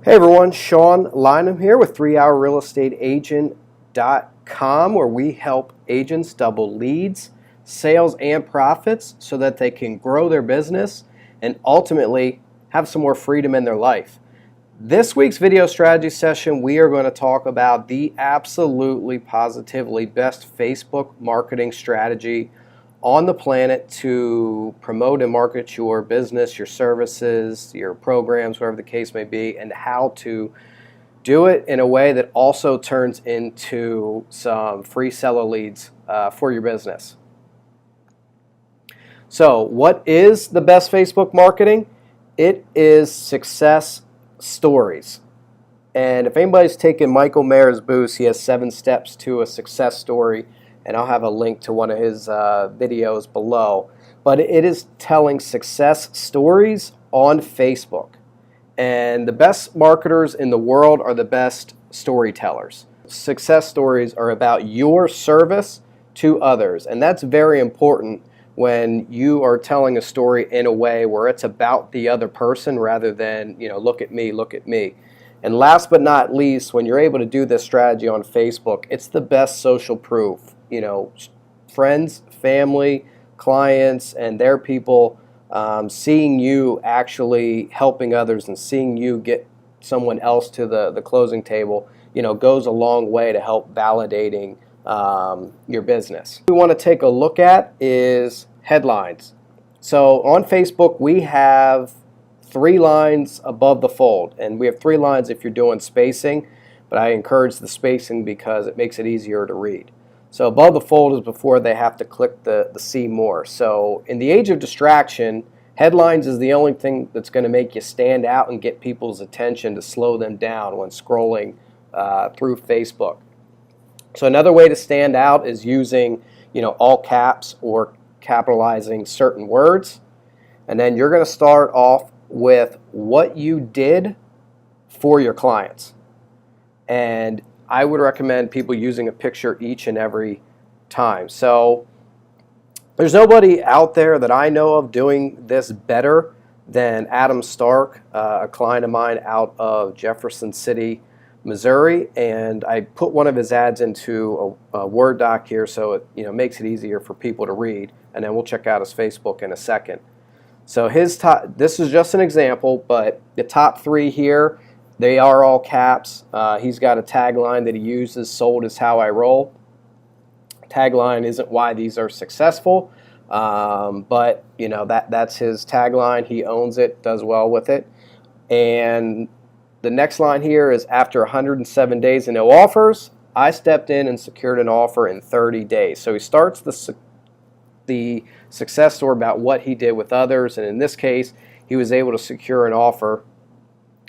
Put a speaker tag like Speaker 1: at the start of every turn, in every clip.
Speaker 1: Hey everyone, Sean Lynham here with 3HourRealEstateAgent.com, where we help agents double leads, sales, and profits so that they can grow their business and ultimately have some more freedom in their life. This week's video strategy session, we are going to talk about the absolutely positively best Facebook marketing strategy on the planet to promote and market your business, your services, your programs, whatever the case may be, and how to do it in a way that also turns into some free seller leads for your business. So what is the best Facebook marketing? It is success stories. And if anybody's taken Michael Mayer's boost, he has 7 steps to a success story, and I'll have a link to one of his videos below. But it is telling success stories on Facebook. And the best marketers in the world are the best storytellers. Success stories are about your service to others, and that's very important when you are telling a story in a way where it's about the other person rather than, look at me, look at me. And last but not least, when you're able to do this strategy on Facebook, it's the best social proof. Friends, family, clients, and their people seeing you actually helping others and seeing you get someone else to the closing table, goes a long way to help validating your business. What we want to take a look at is headlines. So on Facebook, we have 3 lines above the fold, and we have 3 lines if you're doing spacing, but I encourage the spacing because it makes it easier to read. So above the fold is before they have to click the see more. So in the age of distraction, headlines is the only thing that's going to make you stand out and get people's attention to slow them down when scrolling through Facebook. So another way to stand out is using all caps or capitalizing certain words. And then you're going to start off with what you did for your clients. And I would recommend people using a picture each and every time. So there's nobody out there that I know of doing this better than Adam Stark, a client of mine out of Jefferson City, Missouri, and I put one of his ads into a Word doc here so it makes it easier for people to read, and then we'll check out his Facebook in a second. So this is just an example, but the top 3 here, they are all caps. He's got a tagline that he uses, "Sold is how I roll." Tagline isn't why these are successful, but that's his tagline. He owns it, does well with it. And the next line here is, "After 107 days and no offers, I stepped in and secured an offer in 30 days. So he starts the success story about what he did with others, and in this case, he was able to secure an offer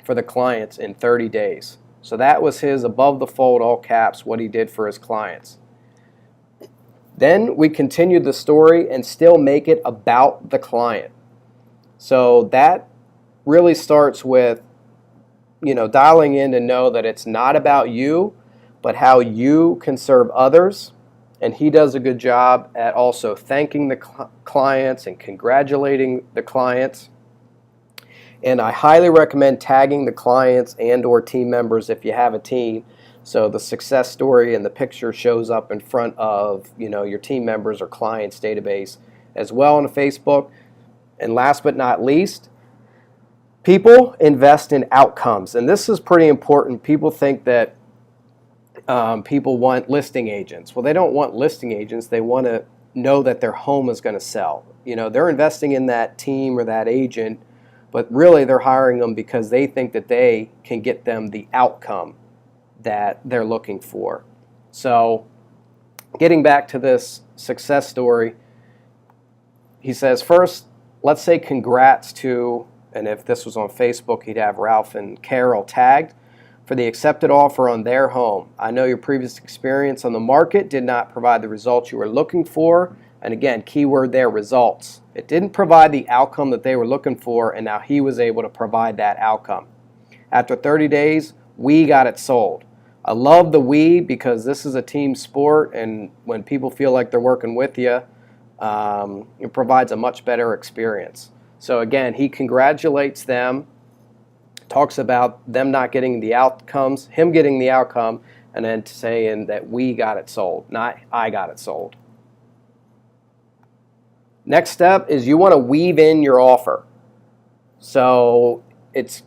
Speaker 1: for the clients in 30 days. So that was his above the fold, all caps, what he did for his clients. Then we continued the story and still make it about the client. So that really starts with dialing in to know that it's not about you, but how you can serve others. And he does a good job at also thanking the clients and congratulating the clients. And I highly recommend tagging the clients and or team members if you have a team, so the success story and the picture shows up in front of your team members or clients database as well on Facebook. And last but not least, people invest in outcomes, and this is pretty important. People think that people want listing agents. Well, they don't want listing agents. They want to know that their home is going to sell. They're investing in that team or that agent, but really they're hiring them because they think that they can get them the outcome that they're looking for. So getting back to this success story, he says, first, let's say congrats to, and if this was on Facebook, he'd have Ralph and Carol tagged, for the accepted offer on their home. I know your previous experience on the market did not provide the results you were looking for. And again, keyword there, results. It didn't provide the outcome that they were looking for, and now he was able to provide that outcome. After 30 days, we got it sold. I love the we because this is a team sport, and when people feel like they're working with you, it provides a much better experience. So again, he congratulates them talks about them not getting the outcomes, him getting the outcome, and then saying that we got it sold, not I got it sold. Next step is you want to weave in your offer. So it's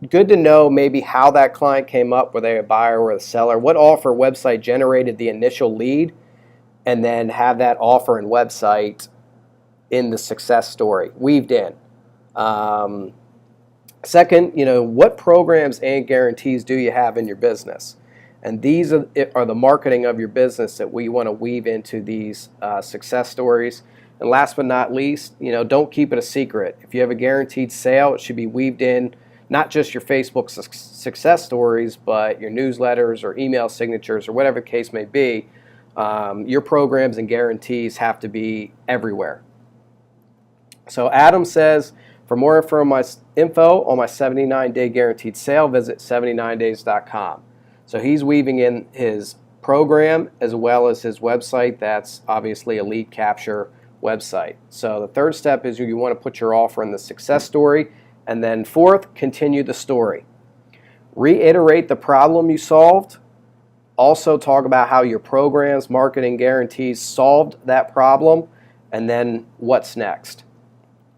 Speaker 1: good to know maybe how that client came up, were they a buyer or a seller, what offer website generated the initial lead, and then have that offer and website in the success story, weaved in. Second, what programs and guarantees do you have in your business? And these are the marketing of your business that we want to weave into these success stories. And last but not least, don't keep it a secret. If you have a guaranteed sale, it should be weaved in, not just your Facebook success stories, but your newsletters or email signatures or whatever the case may be. Your programs and guarantees have to be everywhere. So Adam says, for more info on my 79-day guaranteed sale, visit 79days.com. So he's weaving in his program as well as his website. That's obviously a lead capture website. So the third step is you want to put your offer in the success story. And then fourth, continue the story. Reiterate the problem you solved. Also talk about how your programs, marketing, guarantees solved that problem, and then what's next.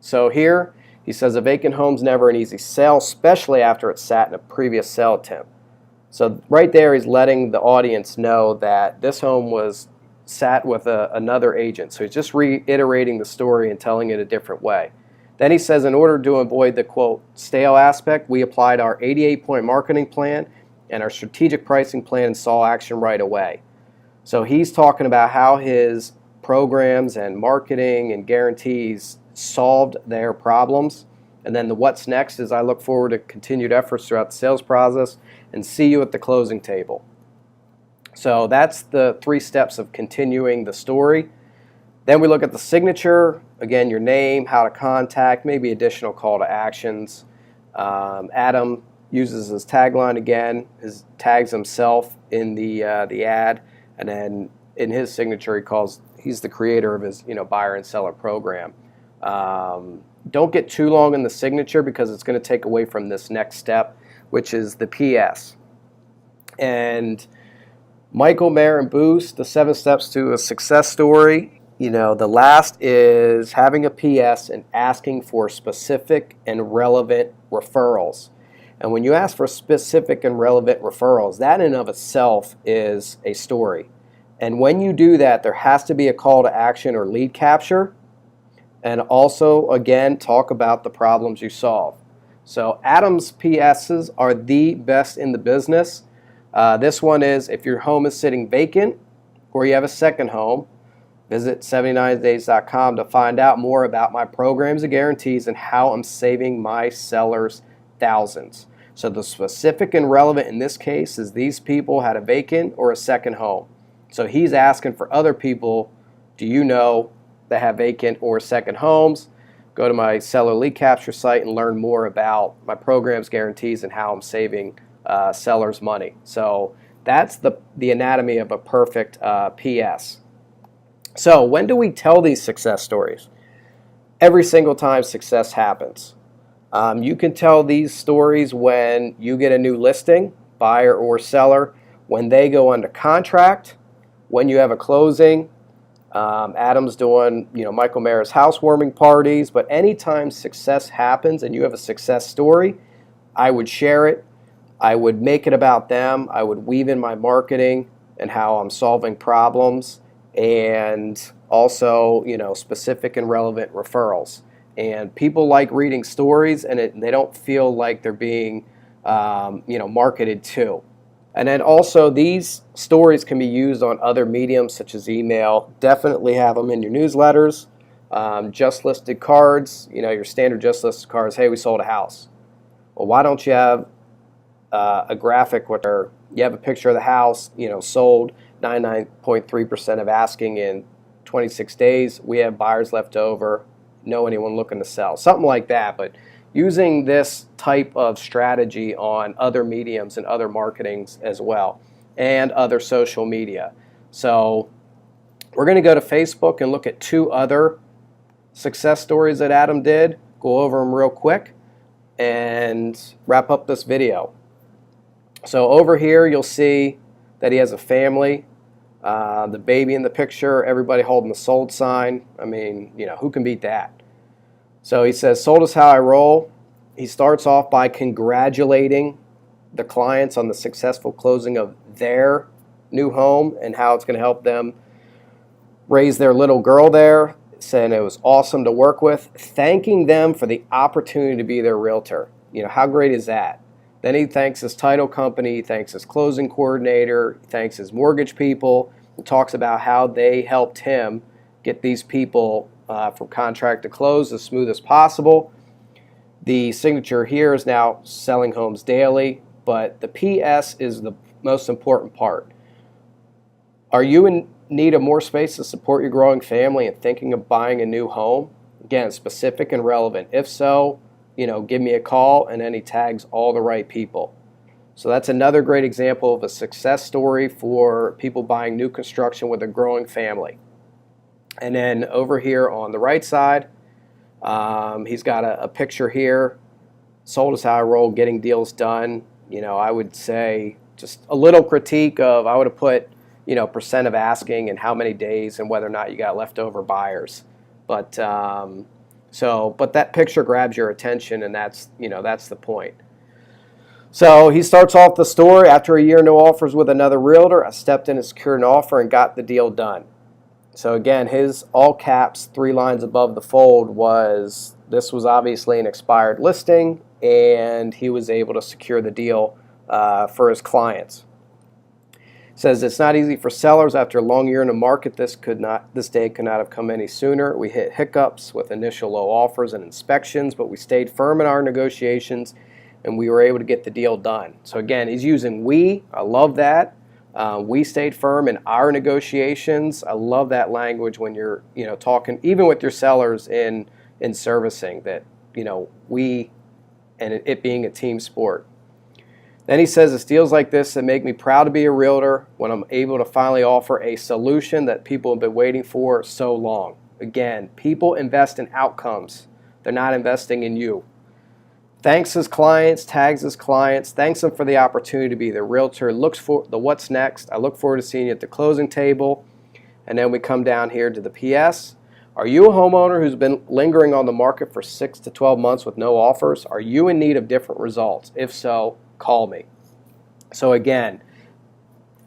Speaker 1: So here he says a vacant home's never an easy sale, especially after it's sat in a previous sale attempt. So right there he's letting the audience know that this home was sat with another agent. So he's just reiterating the story and telling it a different way. Then he says, in order to avoid the, quote, stale aspect, we applied our 88-point marketing plan and our strategic pricing plan and saw action right away. So he's talking about how his programs and marketing and guarantees solved their problems. And then the what's next is I look forward to continued efforts throughout the sales process and see you at the closing table. So that's the 3 steps of continuing the story. Then we look at the signature, again, your name, how to contact, maybe additional call to actions. Adam uses his tagline again, tags himself in the ad, and then in his signature he's the creator of his buyer and seller program. Don't get too long in the signature because it's going to take away from this next step, which is the PS. And Michael Maher and Boost, the 7 steps to a success story. The last is having a PS and asking for specific and relevant referrals. And when you ask for specific and relevant referrals, that in and of itself is a story. And when you do that, there has to be a call to action or lead capture. And also, again, talk about the problems you solve. So Adam's PSs are the best in the business. This one is, if your home is sitting vacant or you have a second home, visit 79days.com to find out more about my programs and guarantees and how I'm saving my sellers thousands. So the specific and relevant in this case is these people had a vacant or a second home. So he's asking for other people, do you know, that have vacant or second homes? Go to my seller lead capture site and learn more about my programs, guarantees, and how I'm saving sellers money. So that's the anatomy of a perfect PS. So when do we tell these success stories? Every single time success happens. You can tell these stories when you get a new listing, buyer or seller, when they go under contract, when you have a closing. Adam's doing, Michael Maher's housewarming parties, but anytime success happens and you have a success story, I would share it. I would make it about them. I would weave in my marketing and how I'm solving problems, and also, specific and relevant referrals. And people like reading stories, and they don't feel like they're being, marketed to. And then also, these stories can be used on other mediums such as email. Definitely have them in your newsletters. Just listed cards, your standard just listed cards. Hey, we sold a house. Well, why don't you have a graphic where you have a picture of the house, sold 99.3% of asking in 26 days. We have buyers left over. Know anyone looking to sell? Something like that. But using this type of strategy on other mediums and other marketings as well, and other social media. So we're going to go to Facebook and look at 2 other success stories that Adam did. Go over them real quick. and wrap up this video. So over here you'll see that he has a family, the baby in the picture, everybody holding the sold sign. I mean, you know, who can beat that? So he says, sold is how I roll. He starts off by congratulating the clients on the successful closing of their new home and how it's going to help them raise their little girl there, saying it was awesome to work with, thanking them for the opportunity to be their realtor. You know, how great is that? Then he thanks his title company, he thanks his closing coordinator, he thanks his mortgage people, and talks about how they helped him get these people from contract to close as smooth as possible. The signature here is now selling homes daily, but the PS is the most important part. Are you in need of more space to support your growing family and thinking of buying a new home? Again, specific and relevant. If so, you know, give me a call, and then he tags all the right people. So that's another great example of a success story for people buying new construction with a growing family. And then over here on the right side, he's got a picture here. Sold is how I roll, getting deals done. You know, I would say just a little critique of, I would have put, you know, percent of asking and how many days and whether or not you got leftover buyers. But but that picture grabs your attention, and that's, you know, that's the point. So he starts off the story, after a year no offers with another realtor, I stepped in and secured an offer and got the deal done. So again, his all caps 3 lines above the fold was, this was obviously an expired listing, and he was able to secure the deal for his clients. Says it's not easy for sellers after a long year in the market. This day could not have come any sooner. We hit hiccups with initial low offers and inspections, but we stayed firm in our negotiations, and we were able to get the deal done. So again, he's using we. I love that. We stayed firm in our negotiations. I love that language when you're, you know, talking even with your sellers in servicing, that, you know, we, and it being a team sport. Then he says, it's deals like this that make me proud to be a realtor, when I'm able to finally offer a solution that people have been waiting for so long. Again, people invest in outcomes. They're not investing in you. Thanks his clients, tags his clients, thanks them for the opportunity to be the realtor, looks for the what's next. I look forward to seeing you at the closing table. And then we come down here to the PS. Are you a homeowner who's been lingering on the market for 6 to 12 months with no offers? Are you in need of different results? If so, call me. So again,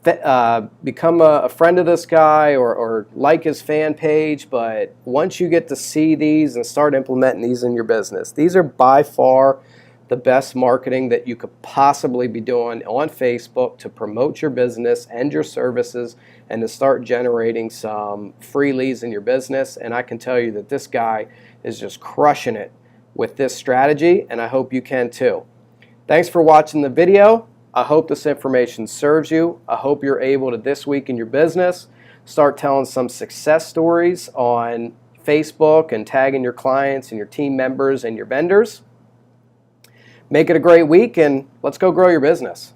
Speaker 1: become a friend of this guy, or like his fan page, but once you get to see these and start implementing these in your business, these are by far the best marketing that you could possibly be doing on Facebook to promote your business and your services, and to start generating some free leads in your business. And I can tell you that this guy is just crushing it with this strategy, and I hope you can too. Thanks for watching the video. I hope this information serves you. I hope you're able to, this week in your business, start telling some success stories on Facebook and tagging your clients and your team members and your vendors. Make it a great week, and let's go grow your business.